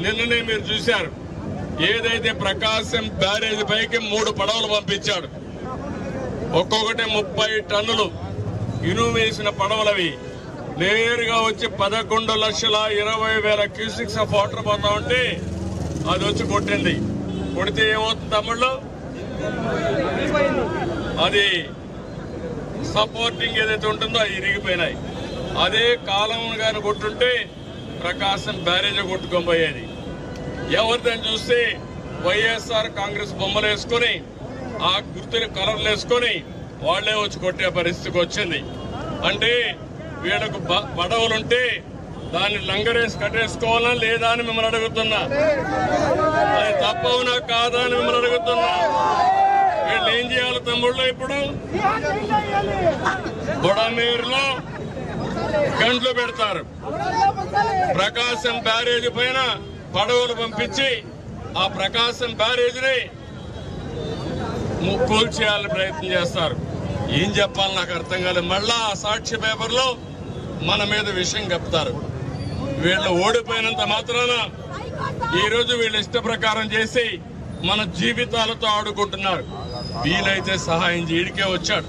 నిన్ననే మీరు చూశారు, ఏదైతే ప్రకాశం బ్యారేజ్ పైకి 3 పడవలు పంపించాడు. ఒక్కొక్కటి 30 టన్నులు ఇనుము వేసిన పడవలవి నేరుగా వచ్చి 11,20,000 క్యూసిక్స్ ఆఫ్ వాటర్ పోతా ఉంటే అది వచ్చి కొట్టింది. కొడితే ఏమవుతుంది తమ్ముళ్ళు? అది సపోర్టింగ్ ఏదైతే ఉంటుందో అది ఇరిగిపోయినాయి. అదే కాలం గాని కొట్టుంటే ప్రకాశం బ్యారేజ్ కొట్టుకొని పోయేది. ఎవరిదని చూస్తే వైఎస్ఆర్ కాంగ్రెస్ బొమ్మలు వేసుకొని ఆ గుర్తుని కలర్లు వేసుకొని వాళ్లే వచ్చి కొట్టే పరిస్థితికి వచ్చింది. అంటే వీళ్ళకు పడవలుంటే దాన్ని లంగరేసి కట్టేసుకోవాలా లేదా అని మిమ్మల్ని అడుగుతున్నా. అది తప్పవునా కాదా అని మిమ్మల్ని అడుగుతున్నా. వీళ్ళు ఏం చేయాలి తమ్ముళ్ళు? ఇప్పుడు బుడమేరులో గంటలు పెడతారు. ప్రకాశం బ్యారేజ్ పైన పడవలు పంపించి ఆ ప్రకాశం బ్యారేజ్ ని కూల్చేయాలని ప్రయత్నం చేస్తారు. ఏం చెప్పాలి నాకు అర్థం కాలేదు. మళ్ళా సాక్షి పేపర్లో మన మీద విషయం చెప్తారు. వీళ్ళు ఓడిపోయినంత మాత్రాన ఈరోజు వీళ్ళు ఇష్ట ప్రకారం చేసి మన జీవితాలతో ఆడుకుంటున్నారు. వీలైతే సహాయం చేయడికే వచ్చాడు.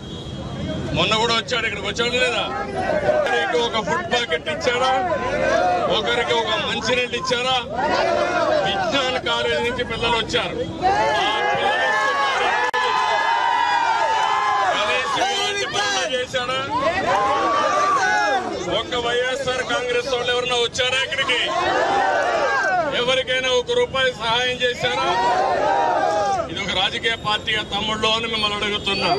మొన్న కూడా వచ్చాడు, ఇక్కడికి వచ్చాడు లేదా? ఒకరికి ఒక ఫుడ్ ప్యాకెట్ ఇచ్చారా? ఒకరికి ఒక మంచినీళ్ళు ఇచ్చారా? విజ్ఞాన కాలేజీ నుంచి పిల్లలు వచ్చారు. చేశాడా? ఒక్క వైఎస్ఆర్ కాంగ్రెస్ వాళ్ళు ఎవరన్నా వచ్చారా ఇక్కడికి? ఎవరికైనా ₹1 సహాయం చేశారా? ఇది ఒక రాజకీయ పార్టీగా తమ్ముళ్ళు అని మిమ్మల్ని అడుగుతున్నా.